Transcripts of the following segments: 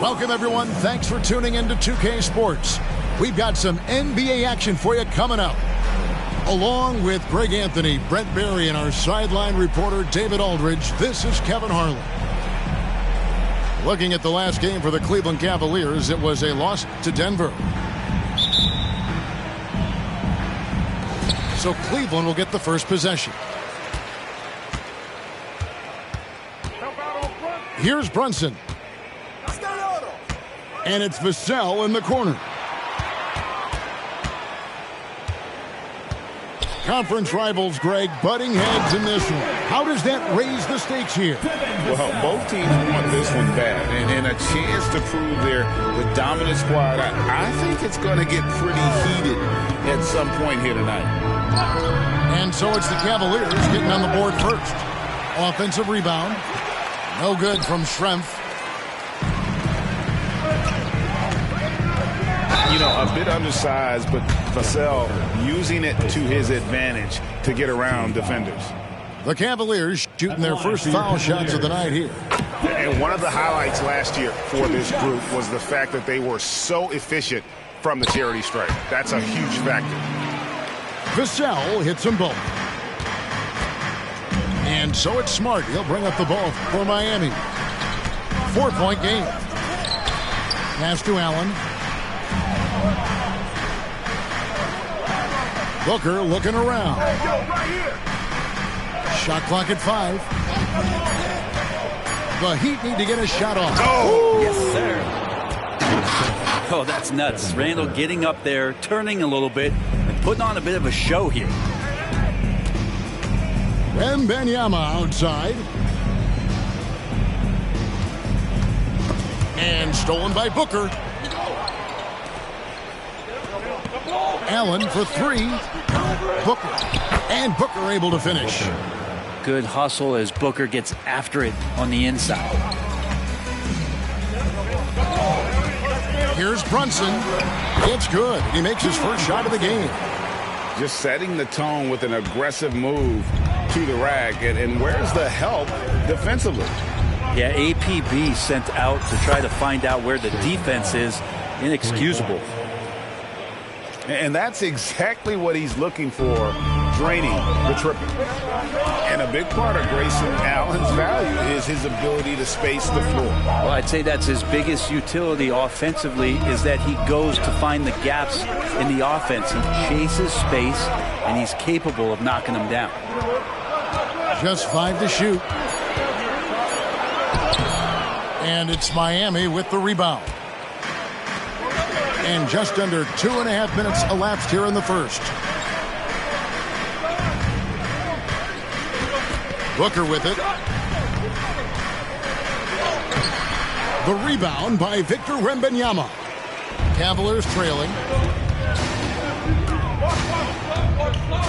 Welcome, everyone. Thanks for tuning in to 2K Sports. We've got some NBA action for you coming up. Along with Greg Anthony, Brent Barry, and our sideline reporter, David Aldridge, this is Kevin Harlan. Looking at the last game for the Cleveland Cavaliers, it was a loss to Denver. So Cleveland will get the first possession. Here's Brunson. And it's Vassell in the corner. Conference rivals, Greg, butting heads in this one. How does that raise the stakes here? Well, both teams want this one bad, and a chance to prove they're the dominant squad. I think it's going to get pretty heated at some point here tonight. And so it's the Cavaliers getting on the board first. Offensive rebound. No good from Schrempf. You know, a bit undersized, but Vassell using it to his advantage to get around defenders. The Cavaliers shooting their first foul shots of the night here. And one of the highlights last year for this group was the fact that they were so efficient from the charity stripe. That's a huge factor. Vassell hits them both. And so it's Smart. He'll bring up the ball for Miami. 4-point game. Pass to Allen. Booker looking around. Shot clock at 5. The Heat need to get a shot off. Oh, yes, sir. Oh, that's nuts. Randall getting up there, turning a little bit, and putting on a bit of a show here. Wembanyama outside. And stolen by Booker. Allen for 3. Booker. And Booker able to finish. Good hustle as Booker gets after it on the inside. Here's Brunson. It's good. He makes his first shot of the game. Just setting the tone with an aggressive move to the rack. And where's the help defensively? Yeah, APB sent out to try to find out where the defense is. Inexcusable. And that's exactly what he's looking for, draining the triple. And a big part of Grayson Allen's value is his ability to space the floor. Well, I'd say that's his biggest utility offensively, is that he goes to find the gaps in the offense. He chases space, and he's capable of knocking them down. Just 5 to shoot. And it's Miami with the rebound. And just under 2.5 minutes elapsed here in the first. Booker with it. The rebound by Victor Wembanyama. Cavaliers trailing.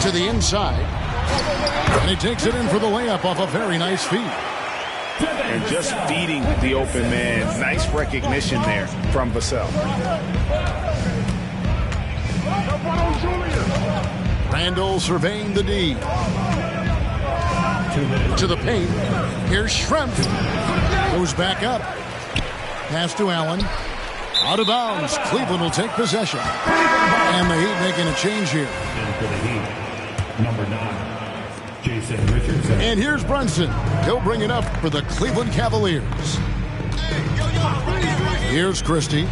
To the inside. And he takes it in for the layup off a very nice feed. And just feeding the open man. Nice recognition there from Vassell. Randall surveying the D. To the paint. Here's Schrempf. Goes back up. Pass to Allen. Out of bounds. Cleveland will take possession. And the Heat making a change here. And for the Heat, number 9. Jason Richardson. And here's Brunson. He'll bring it up for the Cleveland Cavaliers. Here's Christie.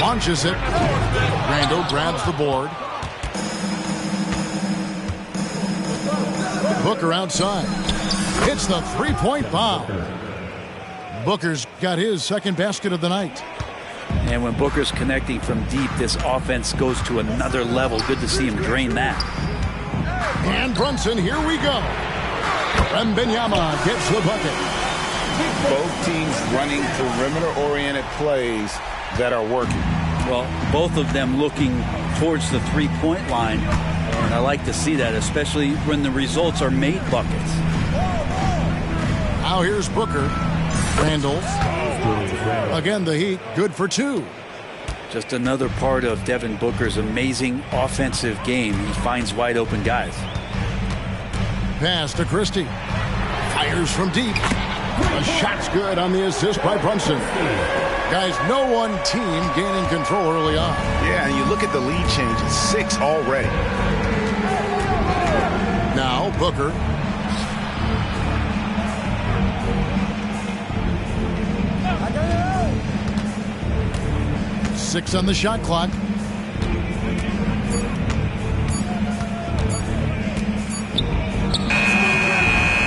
Launches it. Randall grabs the board. Booker outside. Hits the three-point bomb. Booker's got his second basket of the night. And when Booker's connecting from deep, this offense goes to another level. Good to see him drain that. And Brunson, here we go. Wembanyama gets the bucket. Both teams running perimeter-oriented plays that are working. Well, both of them looking towards the three-point line. And I like to see that, especially when the results are made buckets. Now here's Booker. Randall. Again, the Heat, good for two. Just another part of Devin Booker's amazing offensive game. He finds wide open guys. Pass to Christie. Fires from deep. The shot's good on the assist by Brunson. Guys, no one team gaining control early on. Yeah, and you look at the lead change. It's 6 already. Now Booker. Six on the shot clock.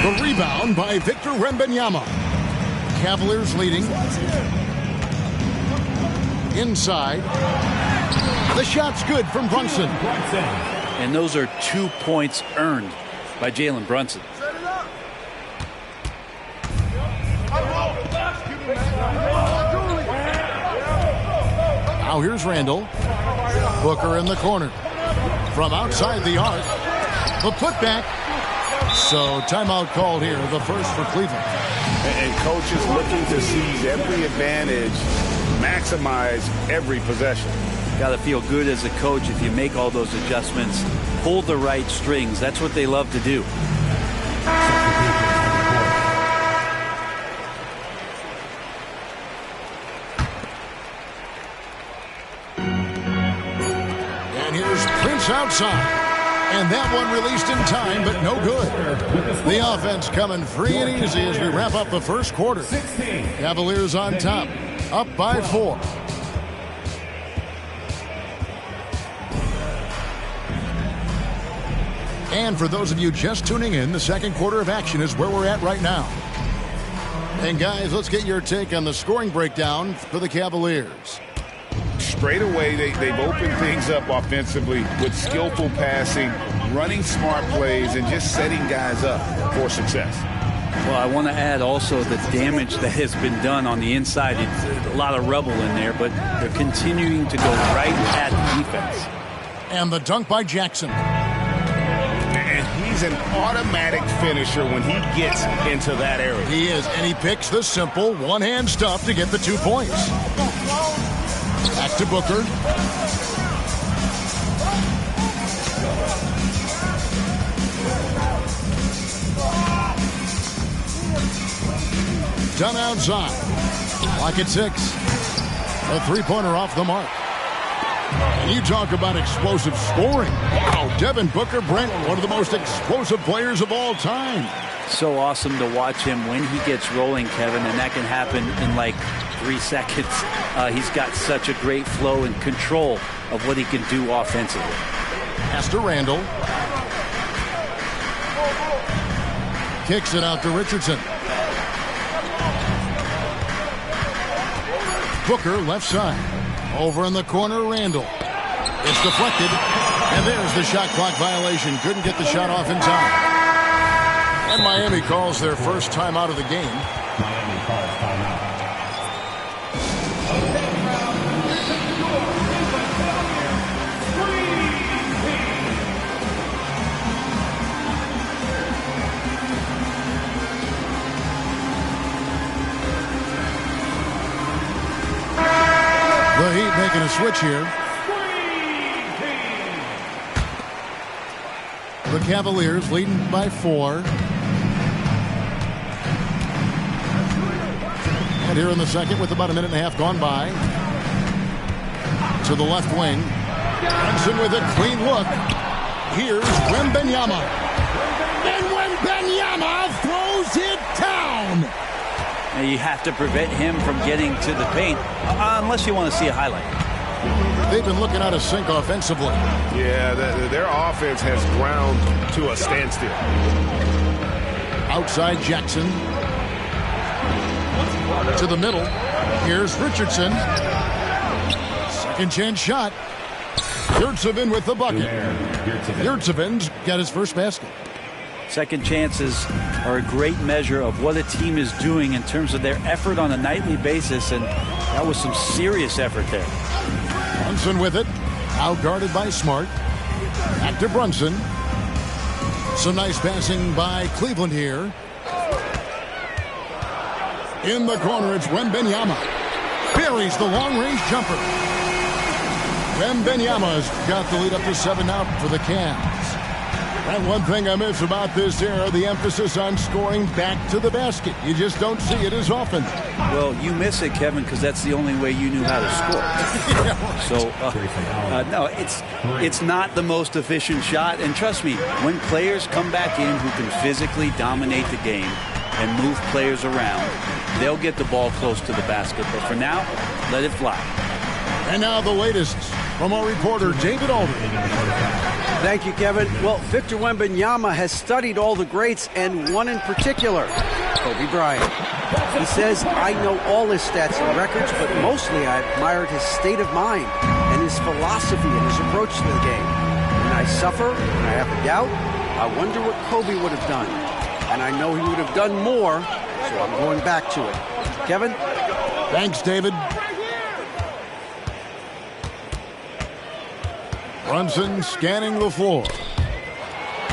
The rebound by Victor Wembanyama. Cavaliers leading. Inside. The shot's good from Brunson. And those are 2 points earned by Jalen Brunson. Now here's Randall. Booker in the corner. From outside the arc. The putback. So timeout called here, the first for Cleveland. And coaches looking to seize every advantage, maximize every possession. Got to feel good as a coach if you make all those adjustments, pull the right strings. That's what they love to do. And here's Prince outside. And that one released in time, but no good. The offense coming free and easy as we wrap up the first quarter. Cavaliers on top, up by 4. And for those of you just tuning in, the second quarter of action is where we're at right now. And guys, let's get your take on the scoring breakdown for the Cavaliers. Straight away, they've opened things up offensively with skillful passing, running smart plays, and just setting guys up for success. Well, I want to add also the damage that has been done on the inside. It's a lot of rubble in there, but they're continuing to go right at the defense. And the dunk by Jackson. And he's an automatic finisher when he gets into that area. He is, and he picks the simple one-hand stuff to get the 2 points. Back to Booker. Done outside. Clock at 6. A three-pointer off the mark. And you talk about explosive scoring. Wow, Devin Booker, Brent, one of the most explosive players of all time. So awesome to watch him when he gets rolling, Kevin, and that can happen in like 3 seconds. He's got such a great flow and control of what he can do offensively. Pass to Randall. Kicks it out to Richardson. Booker left side. Over in the corner, Randall. It's deflected. And there's the shot clock violation. Couldn't get the shot off in time. And Miami calls their first timeout of the game. Miami calls timeout. The Heat making a switch here. The Cavaliers leading by 4. And here in the second with about a minute and a half gone by. To the left wing. Brunson with a clean look. Here's Wembanyama. And Wembanyama throws it down. Now you have to prevent him from getting to the paint, unless you want to see a highlight. They've been looking out of sync offensively. Yeah, their offense has ground to a standstill. Outside Jackson. To the middle. Here's Richardson. Second chance shot. Yurtsevin with the bucket. Yurtsevin's got his first basket. Second chances are a great measure of what a team is doing in terms of their effort on a nightly basis, and that was some serious effort there. Brunson with it. Out guarded by Smart. Back to Brunson. Some nice passing by Cleveland here. In the corner, it's Wembanyama. Buries the long-range jumper. Wembanyama's got the lead up to 7 now for the Cavs. And one thing I miss about this era, the emphasis on scoring back to the basket. You just don't see it as often. Well, you miss it, Kevin, because that's the only way you knew how to score. So, no, it's not the most efficient shot. And trust me, when players come back in who can physically dominate the game and move players around, they'll get the ball close to the basket. But for now, let it fly. And now the latest from our reporter, David Aldridge. Thank you, Kevin. Well, Victor Wembanyama has studied all the greats, and one in particular, Kobe Bryant. He says, I know all his stats and records, but mostly I admired his state of mind and his philosophy and his approach to the game. When I suffer, when I have a doubt, I wonder what Kobe would have done. And I know he would have done more, so I'm going back to it. Kevin? Thanks, David. Brunson scanning the floor.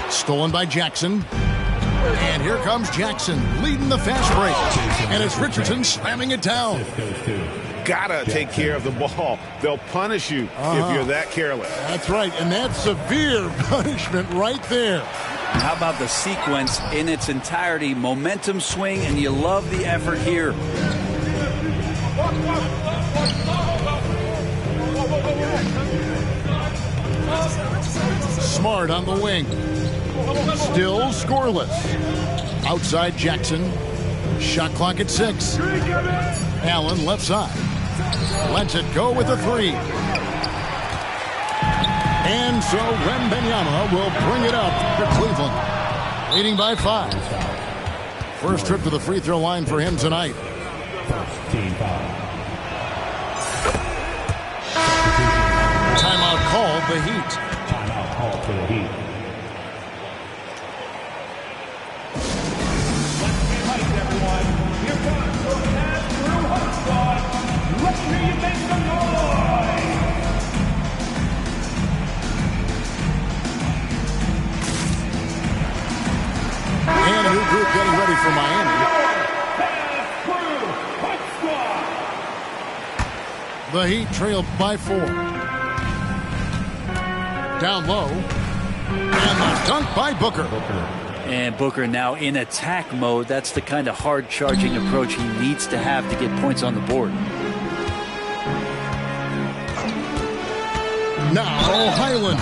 Stolen by Jackson. And here comes Jackson leading the fast break. And it's Richardson slamming it down. Gotta take care of the ball. They'll punish you if you're that careless. That's right, and that's severe punishment right there. How about the sequence in its entirety? Momentum swing, and you love the effort here. Smart on the wing. Still scoreless. Outside Jackson. Shot clock at 6. Allen left side. Lets it go with a 3. And so Wembanyama will bring it up for Cleveland. Leading by 5. First trip to the free throw line for him tonight. Timeout called the Heat. Timeout called for the Heat. Let's get hyped, everyone. Here comes your Cavs Crew Hot Squad. Let's hear you make some noise. And a new group getting ready for Miami. Cavs Crew Hot Squad. The Heat trailed by 4. Down low. And the dunk by Booker. And Booker now in attack mode. That's the kind of hard-charging approach he needs to have to get points on the board. Now Highland.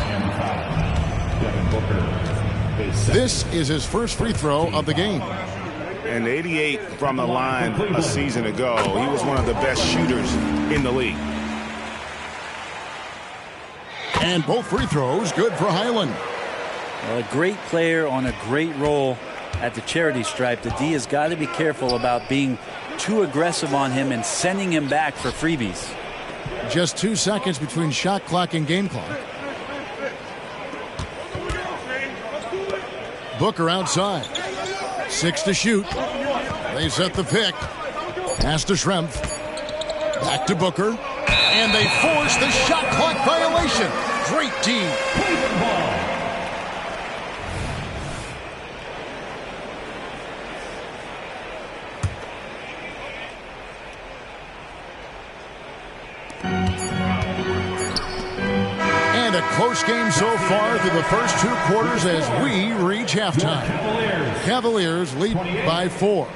This is his first free throw of the game. And 88 from the line a season ago. He was one of the best shooters in the league. And both free throws good for Highland. Well, a great player on a great role at the charity stripe. The D has got to be careful about being too aggressive on him and sending him back for freebies. Just 2 seconds between shot clock and game clock. Booker outside. 6 to shoot. They set the pick. Pass to Schrempf. Back to Booker. And they force the shot clock violation. Great D. And a close game so far through the first 2 quarters as we reach halftime. Cavaliers lead by 4.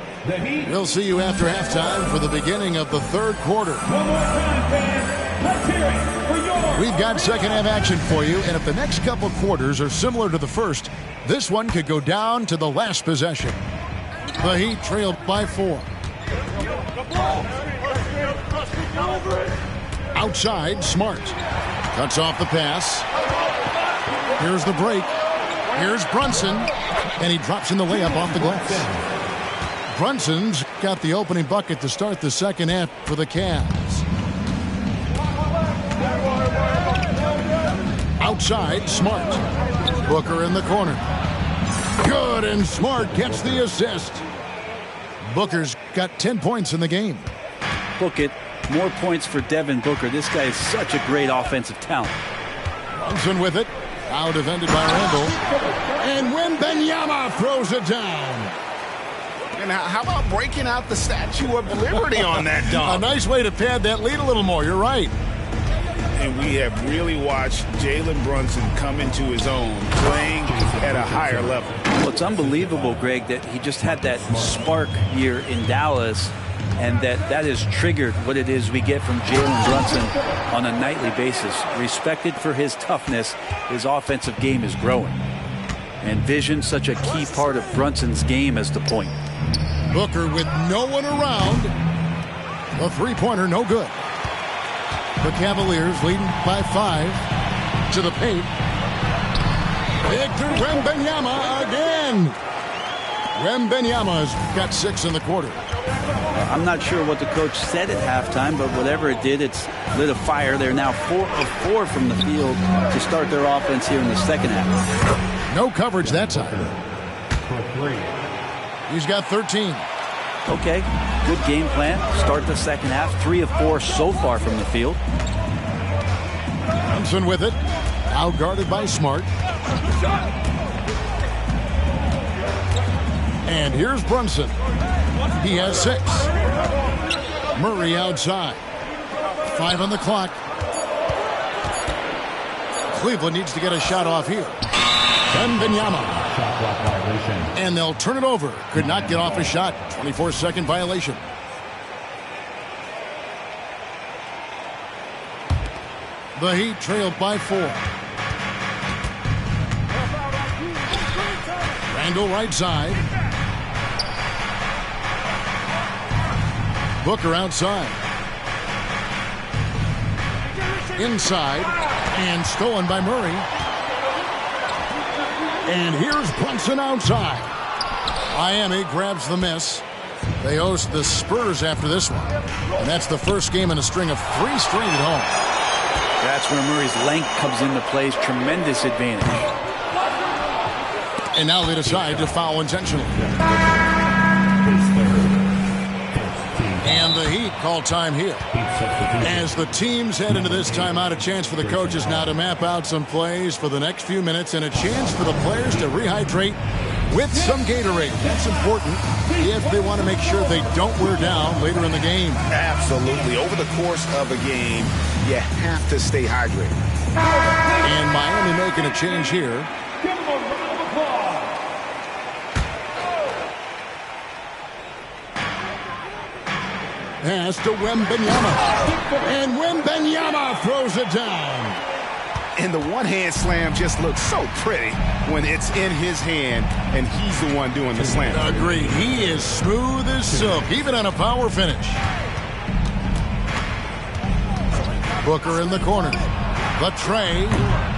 We'll see you after halftime for the beginning of the 3rd quarter. One more time, fans. Let's hear it for your We've got second half action for you, and if the next couple quarters are similar to the first, this one could go down to the last possession. The Heat trailed by 4. Outside, Smart. Cuts off the pass. Here's the break. Here's Brunson. And he drops in the layup off the glass. Brunson's got the opening bucket to start the second half for the Cavs. Outside, Smart. Booker in the corner. Good, and Smart gets the assist. Booker's got 10 points in the game. Book it. More points for Devin Booker. This guy is such a great offensive talent. Brunson with it. Now defended by Randall. And Wembanyama throws it down. And how about breaking out the Statue of Liberty on that dunk? A nice way to pad that lead a little more. You're right. And we have really watched Jalen Brunson come into his own, playing at a higher level. Well, it's unbelievable, Greg, that he just had that spark here in Dallas, and that has triggered what it is we get from Jalen Brunson on a nightly basis. Respected for his toughness, his offensive game is growing. And vision, such a key part of Brunson's game as the point. Booker with no one around. The three-pointer, no good. The Cavaliers leading by 5 to the paint. Victor Wembanyama again. Wembanyama's got 6 in the quarter. I'm not sure what the coach said at halftime, but whatever it did, it's lit a fire. They're now 4 of 4 from the field to start their offense here in the second half. No coverage that time. He's got 13. Okay, good game plan. Start the second half. 3 of 4 so far from the field. Brunson with it. Now guarded by Smart. And here's Brunson. He has 6. Murray outside. 5 on the clock. Cleveland needs to get a shot off here. Wembanyama. And they'll turn it over. Could not get off a shot. 24-second violation. The Heat trailed by 4. Randall right side. Booker outside. Inside. And stolen by Murray. And here's Brunson outside. Miami grabs the miss. They host the Spurs after this one. And that's the first game in a string of 3 straight at home. That's where Murray's length comes into play. Tremendous advantage. And now they decide to foul intentionally. And the Heat call time here. As the teams head into this timeout, a chance for the coaches now to map out some plays for the next few minutes and a chance for the players to rehydrate with some Gatorade. That's important if they want to make sure they don't wear down later in the game. Absolutely. Over the course of a game, you have to stay hydrated. And Miami making a change here. Give him a round of applause. Pass to Wembanyama. And Wembanyama throws it down. And the one-hand slam just looks so pretty when it's in his hand and he's the one doing the slam. Agreed. He is smooth as silk, even on a power finish. Booker in the corner. But Trey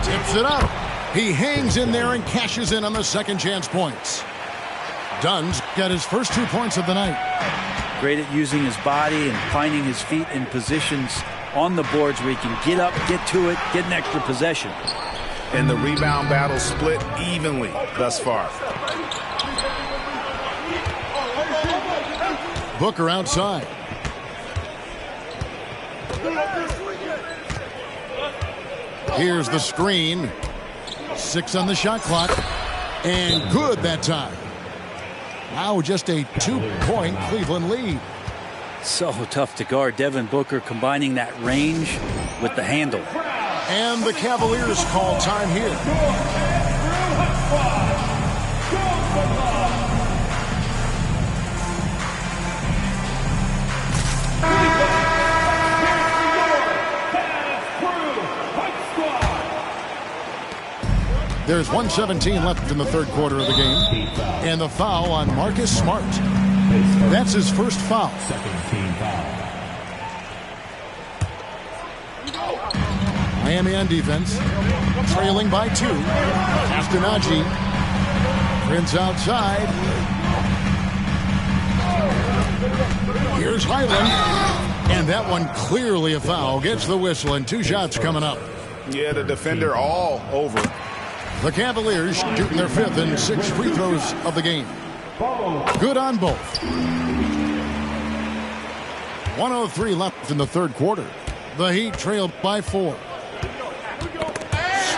tips it up. He hangs in there and cashes in on the second chance points. Dunn's got his first 2 points of the night. Great at using his body and finding his feet in positions on the boards where he can get up, get to it, get an extra possession. And the rebound battle split evenly thus far. Booker outside. Here's the screen. 6 on the shot clock. And good that time. Now just a 2-point Cleveland lead. So tough to guard. Devin Booker combining that range with the handle. And the Cavaliers call time here. There's 1:17 left in the third quarter of the game. And the foul on Marcus Smart. That's his first foul. Second team foul. Miami on defense. Trailing by 2. Castanacci. Prince outside. Here's Highland. And that one clearly a foul. Gets the whistle and 2 shots coming up. Yeah, the defender all over. The Cavaliers shooting their 5th and 6th free throws of the game. Good on both. 1:03 left in the third quarter. The Heat trailed by 4.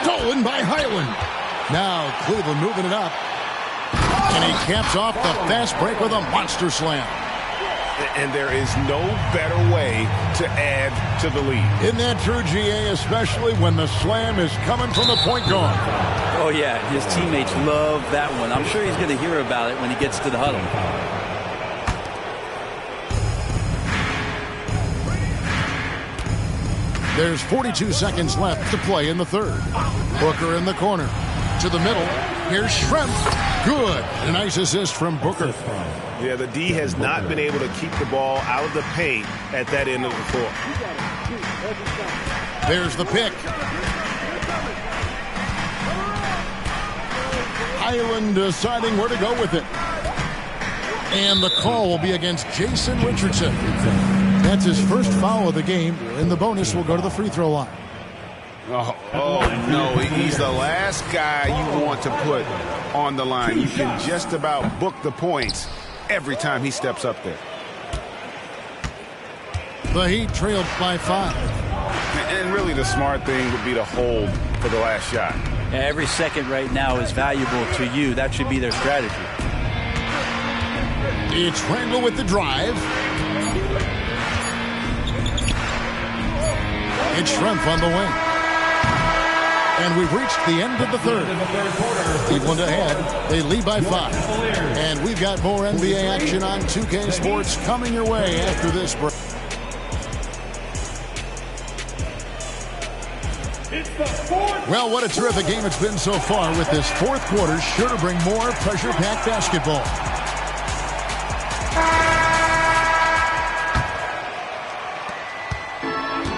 Stolen by Highland. Now Cleveland moving it up. And he caps off the fast break with a monster slam. And there is no better way to add to the lead. Isn't that true, GA, especially when the slam is coming from the point guard? Oh, yeah, his teammates love that one. I'm sure he's going to hear about it when he gets to the huddle. There's 42 seconds left to play in the third. Booker in the corner. To the middle. Here's Schrempf. Good. A nice assist from Booker. Yeah, the D has not been able to keep the ball out of the paint at that end of the court. There's the pick. Highland deciding where to go with it. And the call will be against Jason Richardson. That's his first foul of the game, and the bonus will go to the free throw line. Oh, no, he's the last guy you want to put on the line. You can just about book the points every time he steps up there. The Heat trailed by 5. And really the smart thing would be to hold for the last shot. Yeah, every second right now is valuable to you. That should be their strategy. It's Randall with the drive. It's Schrempf on the wing. And we've reached the end of the third. Cleveland ahead. They lead by 5. And we've got more NBA action on 2K Sports coming your way after this break. Well, what a terrific game it's been so far with this fourth quarter. Sure to bring more pressure-packed basketball.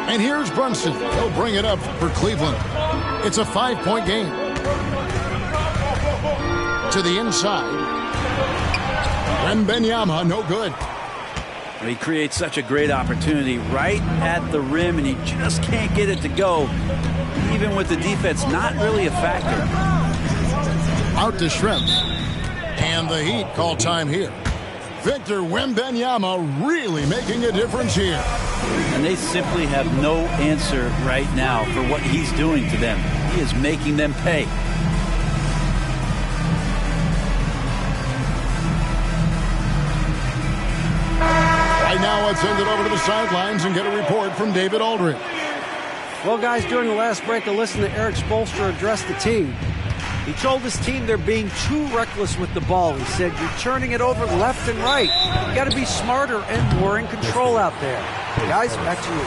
And here's Brunson. He'll bring it up for Cleveland. It's a 5-point game. To the inside. Wembanyama, no good. He creates such a great opportunity right at the rim, and he just can't get it to go. Even with the defense, not really a factor. Out to Schrempf. And the Heat call time here. Victor Wembanyama really making a difference here. And they simply have no answer right now for what he's doing to them. He is making them pay. Right now, let's send it over to the sidelines and get a report from David Aldridge. Well, guys, during the last break, I listened to Eric Spoelstra address the team. He told his team they're being too reckless with the ball. He said, you're turning it over left and right. You got to be smarter and more in control out there. Guys, back to you.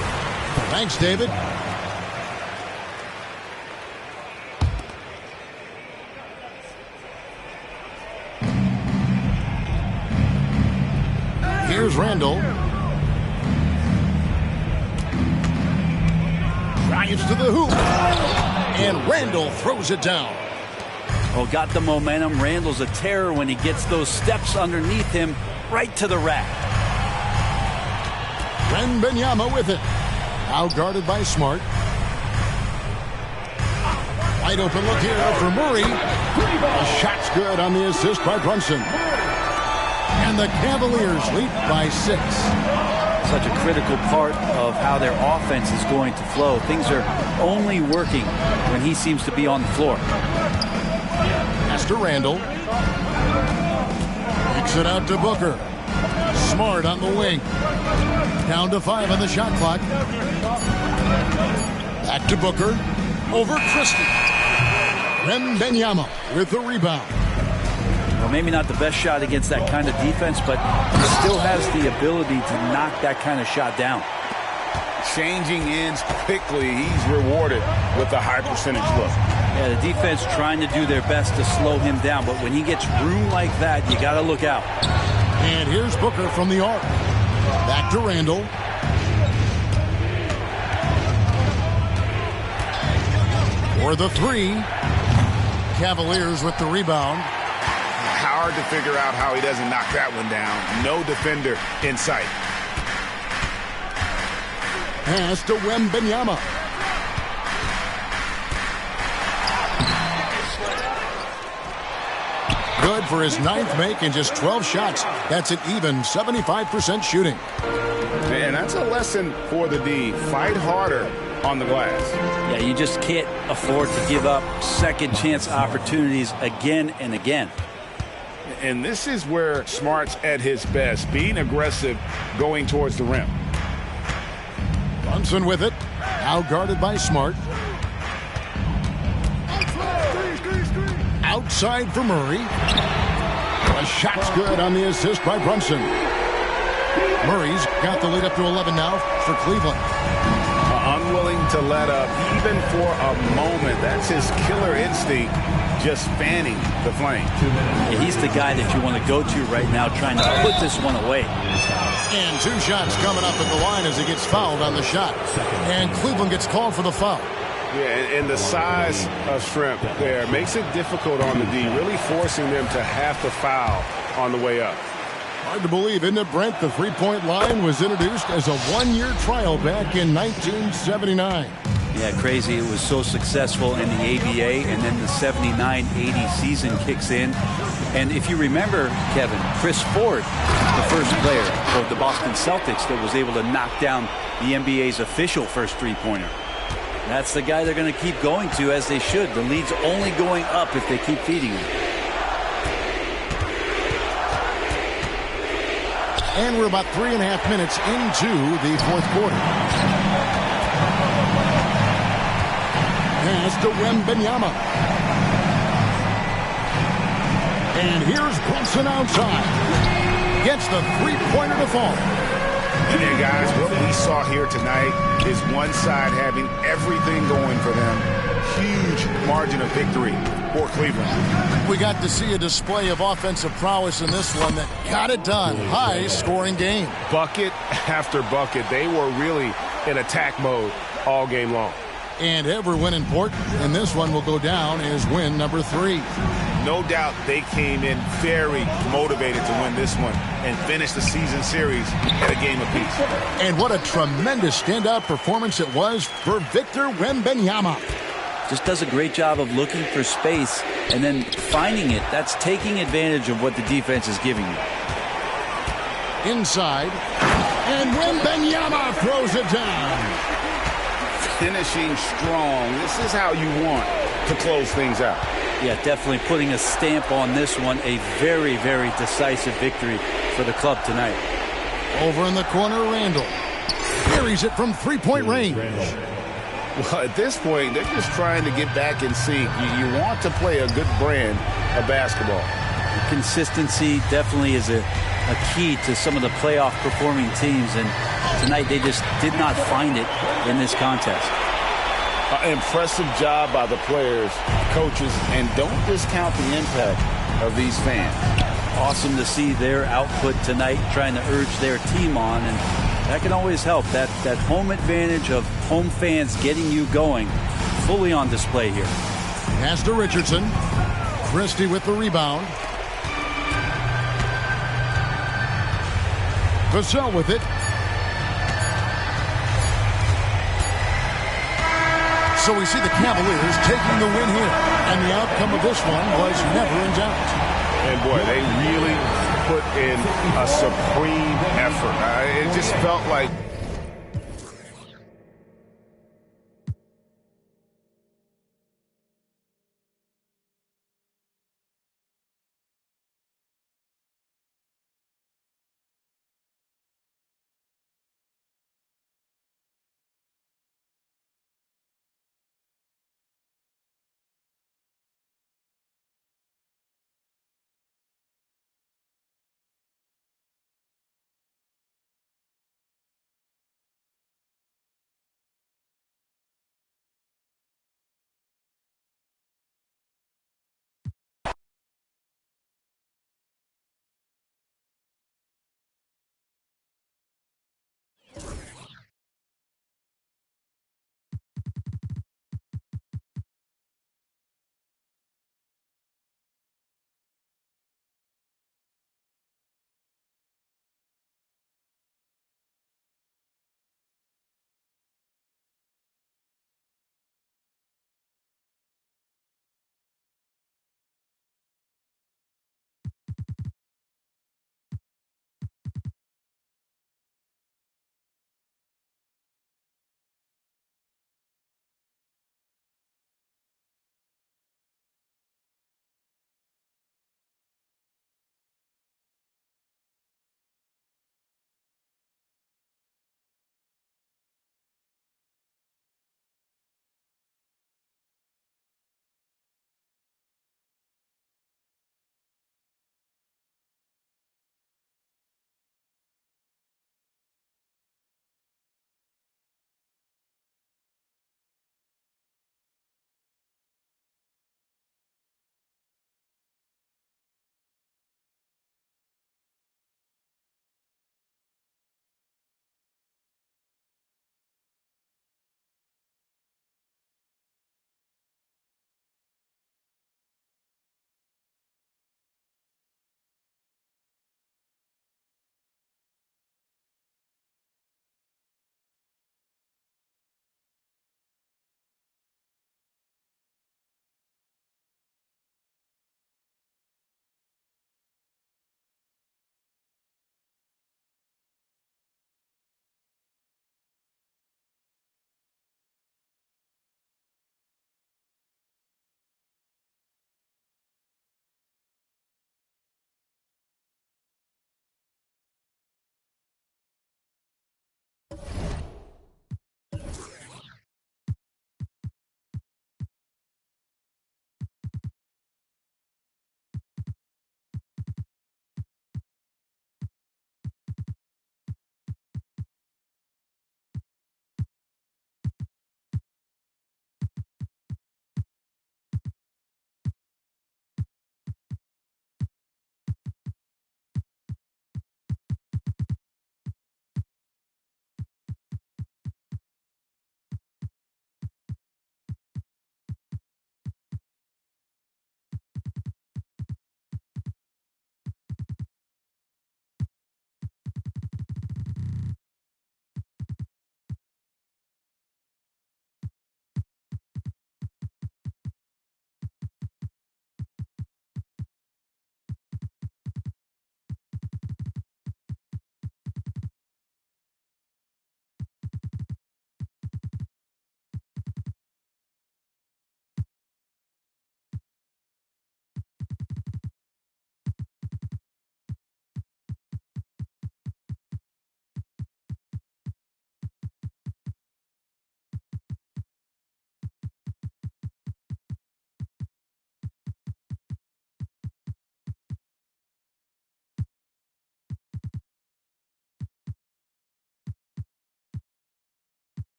Thanks, David. Here's Randall. Drives to the hoop. And Randall throws it down. Oh, got the momentum. Randall's a terror when he gets those steps underneath him right to the rack. Wembanyama with it. Out guarded by Smart. Wide open look here for Murray. The shot's good on the assist by Brunson. And the Cavaliers lead by 6. Such a critical part of how their offense is going to flow. Things are only working when he seems to be on the floor. Pass to Randall. Kicks it out to Booker. Smart on the wing. Down to 5 on the shot clock. Back to Booker. Over Christie. Wembanyama with the rebound. Well, maybe not the best shot against that kind of defense, but he still has the ability to knock that kind of shot down. Changing ends quickly. He's rewarded with a high percentage look. Yeah, the defense trying to do their best to slow him down, but when he gets room like that, you got to look out. And here's Booker from the arc. Back to Randall. for the three. Cavaliers with the rebound. Hard to figure out how he doesn't knock that one down. No defender in sight. Pass to Wembanyama. Good for his 9th make in just 12 shots. That's an even 75% shooting. Man, that's a lesson for the D. Fight harder on the glass. Yeah, you just can't afford to give up second chance opportunities again and again. And this is where Smart's at his best, being aggressive, going towards the rim. Brunson with it, now guarded by Smart. Outside for Murray. The shot's good on the assist by Brunson. Murray's got the lead up to 11 now for Cleveland. Unwilling to let up even for a moment. That's his killer instinct, just fanning the flame. Yeah, he's the guy that you want to go to right now, trying to put this one away. And 2 shots coming up at the line as he gets fouled on the shot. And Cleveland gets called for the foul. Yeah, and the size of Shrimp there makes it difficult on the D, really forcing them to have to foul on the way up. Hard to believe, isn't it, Brent? The three-point line was introduced as a 1-year trial back in 1979. Yeah, crazy. It was so successful in the ABA, and then the 79-80 season kicks in. And if you remember, Kevin, Chris Ford, the first player for the Boston Celtics that was able to knock down the NBA's official first three-pointer. That's the guy they're going to keep going to, as they should. The lead's only going up if they keep feeding him. And we're about 3.5 minutes into the fourth quarter. Pass to Wembanyama. And here's Brunson outside. Gets the three-pointer to fall. And guys, what we saw here tonight is one side having everything going for them. Huge margin of victory for Cleveland. We got to see a display of offensive prowess in this one that got it done. High-scoring game. Bucket after bucket. They were really in attack mode all game long. And every win important, and this one will go down as win number 3. No doubt they came in very motivated to win this one and finish the season series at a game apiece. And what a tremendous standout performance it was for Victor Wembanyama. Just does a great job of looking for space and then finding it. That's taking advantage of what the defense is giving you. Inside, and Wembanyama throws it down. Finishing strong. This is how you want to close things out. Yeah, definitely putting a stamp on this one. A very, very decisive victory for the club tonight. Over in the corner, Randall carries it from three-point range. Well, at this point, they're just trying to get back in sync. You want to play a good brand of basketball. Consistency definitely is a key to some of the playoff performing teams, and tonight they just did not find it in this contest. Impressive job by the players, coaches, and don't discount the impact of these fans. Awesome to see their output tonight, trying to urge their team on, and that can always help. That home advantage of home fans getting you going, fully on display here. Pass to Richardson. Christie with the rebound. Vassell with it. So we see the Cavaliers taking the win here. And the outcome of this one was never in doubt. And boy, they really put in a supreme effort. It just felt like